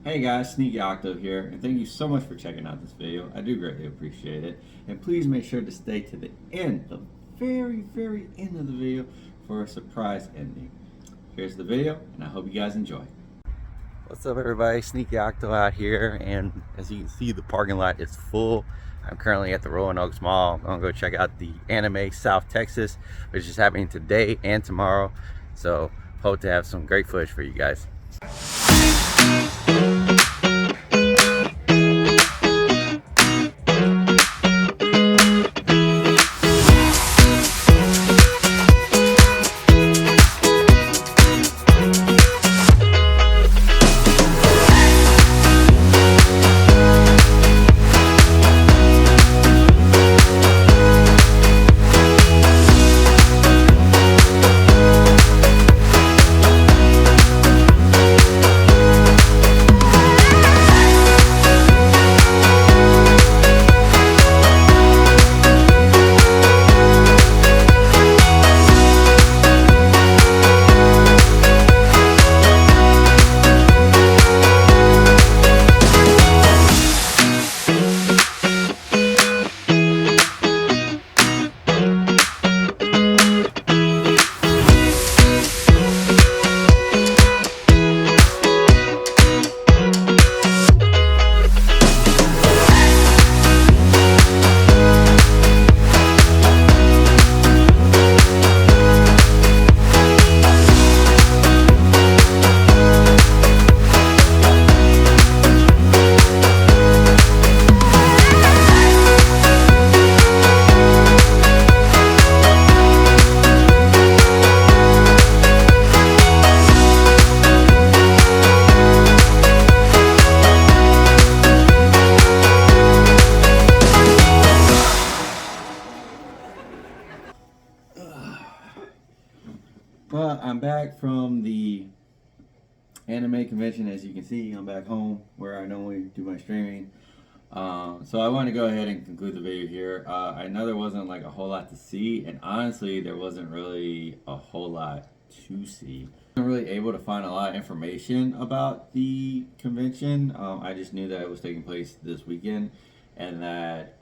Hey guys, Sneaky Octo here, and thank you so much for checking out this video. I do greatly appreciate it. And please make sure to stay to the end, the very end of the video for a surprise ending. Here's the video, and I hope you guys enjoy. What's up everybody, Sneaky Octo out here, and as you can see the parking lot is full. I'm currently at the Roanoke Mall. I'm gonna go check out the Anime South Texas, which is happening today and tomorrow. So hope to have some great footage for you guys. But I'm back from the anime convention. As you can see, I'm back home where I normally do my streaming. So I want to go ahead and conclude the video here. I know there wasn't like a whole lot to see, and honestly, there wasn't really a whole lot to see. I wasn't really able to find a lot of information about the convention. I just knew that it was taking place this weekend, and that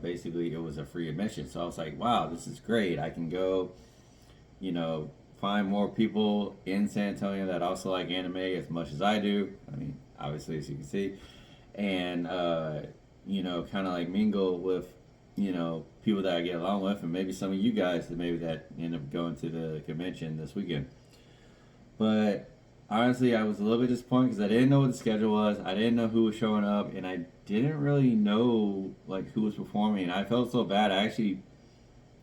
basically it was a free admission. So I was like, wow, this is great. I can go, you know, find more people in San Antonio that also like anime as much as I do. I mean, obviously, as you can see, and you know, kind of like mingle with, you know, people that I get along with, and maybe some of you guys that maybe that end up going to the convention this weekend. But honestly, I was a little bit disappointed because I didn't know what the schedule was. I didn't know who was showing up, and I didn't really know like who was performing. I felt so bad. I actually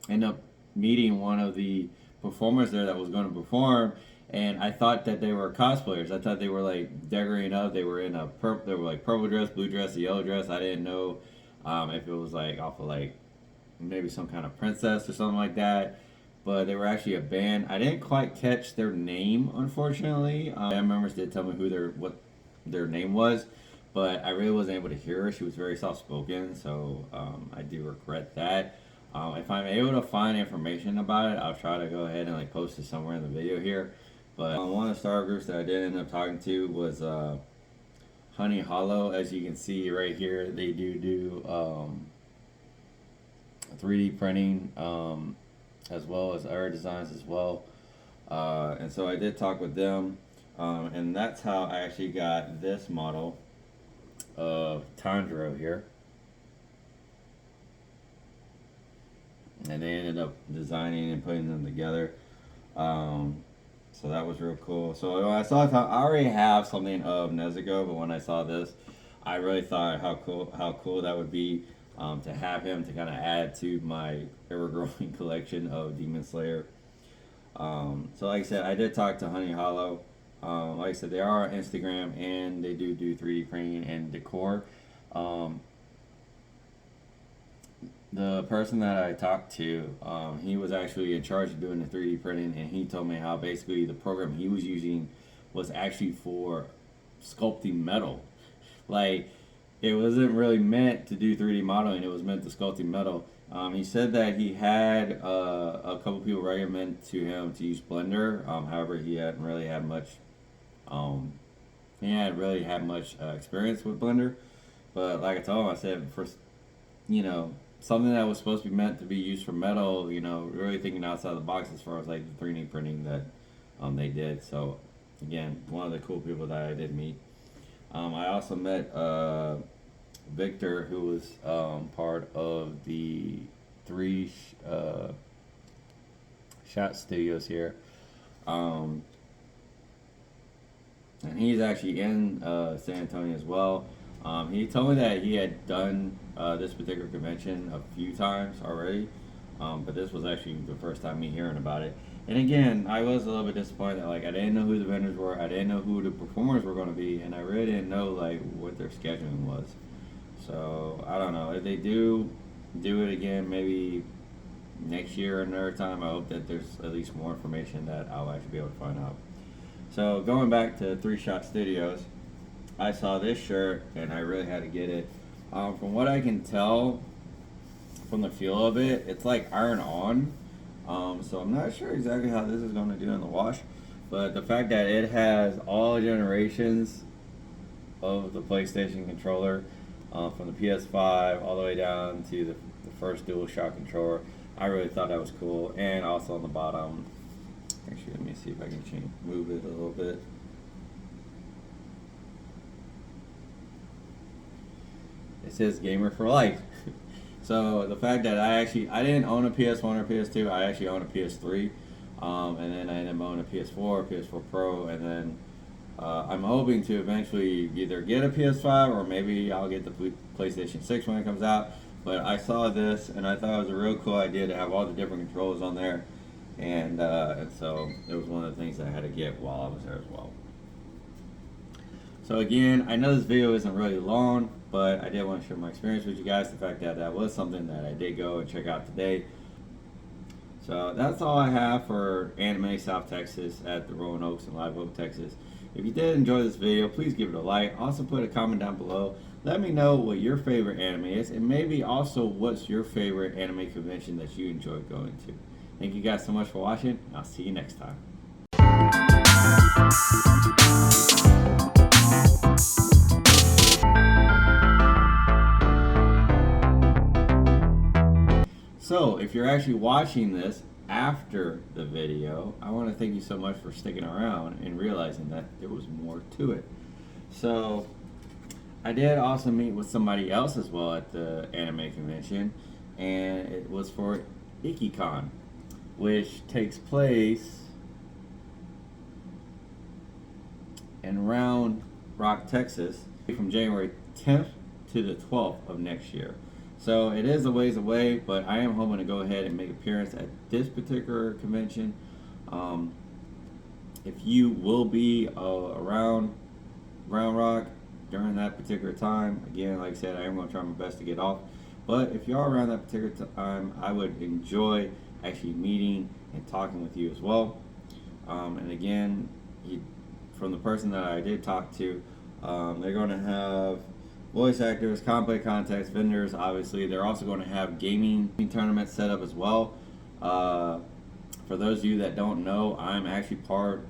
ended up meeting one of the performers there that was going to perform, and I thought that they were cosplayers. I thought they were like decorating up. They were in a they were like purple dress, blue dress, a yellow dress. I didn't know if it was like off of like maybe some kind of princess or something like that. But they were actually a band. I didn't quite catch their name, unfortunately. Band members did tell me what their name was, but I really wasn't able to hear her. She was very soft spoken, so I do regret that. If I'm able to find information about it, I'll try to go ahead and like post it somewhere in the video here. But one of the star groups that I did end up talking to was Honey Hollow. As you can see right here, they do 3D printing as well as other designs as well. And so I did talk with them, and that's how I actually got this model of Tanjiro here. And they ended up designing and putting them together. So that was real cool. So when I saw it, I already have something of Nezuko, but when I saw this, I really thought how cool that would be to have him to kind of add to my ever-growing collection of Demon Slayer. So like I said, I did talk to Honey Hollow. Like I said, they are on Instagram, and they do 3D printing and decor. The person that I talked to, he was actually in charge of doing the 3D printing, and he told me how basically the program he was using was actually for sculpting metal. Like, it wasn't really meant to do 3D modeling, it was meant to sculpting metal. He said that he had a couple people recommend to him to use Blender. However, he hadn't really had much he hadn't really had much experience with Blender. But like I told him, I said, for, you know, something that was supposed to be meant to be used for metal, you know, really thinking outside the box as far as like the 3D printing that they did. So again, one of the cool people that I did meet. I also met Victor, who was part of the three shot studios here. And he's actually in San Antonio as well. He told me that he had done this particular convention a few times already, but this was actually the first time me hearing about it. And again, I was a little bit disappointed that like I didn't know who the vendors were, I didn't know who the performers were going to be, and I really didn't know like what their scheduling was. So I don't know if they do it again, maybe next year or another time. I hope that there's at least more information that I'll actually be able to find out. So going back to Three Shot Studios, I saw this shirt and I really had to get it. From what I can tell from the feel of it, it's like iron on. So I'm not sure exactly how this is going to do in the wash, but the fact that it has all generations of the PlayStation controller, from the PS5 all the way down to the first DualShock controller, I really thought that was cool. And also on the bottom, actually let me see if I can move it a little bit. It says gamer for life. So the fact that I didn't own a PS1 or PS2, I actually own a PS3, and then I ended up owning a PS4, PS4 Pro, and then I'm hoping to eventually either get a PS5 or maybe I'll get the PlayStation 6 when it comes out. But I saw this and I thought it was a real cool idea to have all the different controllers on there, and so it was one of the things that I had to get while I was there as well. So again, I know this video isn't really long, but I did want to share my experience with you guys. The fact that that was something that I did go and check out today. So that's all I have for Anime South Texas at the Rolling Oaks in Live Oak, Texas. If you did enjoy this video, please give it a like. Also put a comment down below. Let me know what your favorite anime is, and maybe also what's your favorite anime convention that you enjoyed going to. Thank you guys so much for watching, and I'll see you next time. So, if you're actually watching this after the video, I want to thank you so much for sticking around and realizing that there was more to it. So, I did also meet with somebody else as well at the anime convention, and it was for IkiCon, which takes place in Round Rock, Texas, from January 10th to the 12th of next year. So it is a ways away, but I am hoping to go ahead and make an appearance at this particular convention. If you will be around Round Rock during that particular time, again, like I said, I am going to try my best to get off. But if you are around that particular time, I would enjoy actually meeting and talking with you as well. And again, from the person that I did talk to, they're going to have voice actors, cosplay contacts, vendors. Obviously, they're also going to have gaming tournaments set up as well. For those of you that don't know, I'm actually part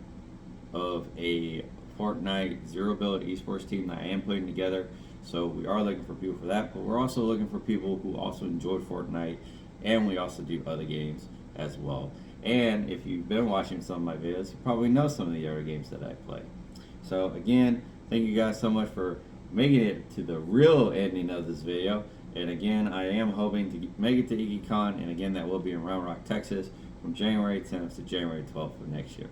of a Fortnite Zero Build esports team that I am putting together. So we are looking for people for that, but we're also looking for people who also enjoy Fortnite, and we also do other games as well. And if you've been watching some of my videos, you probably know some of the other games that I play. So again, thank you guys so much for making it to the real ending of this video. And again, I am hoping to make it to IkiCon, and again, that will be in Round Rock, Texas, from January 10th to January 12th of next year.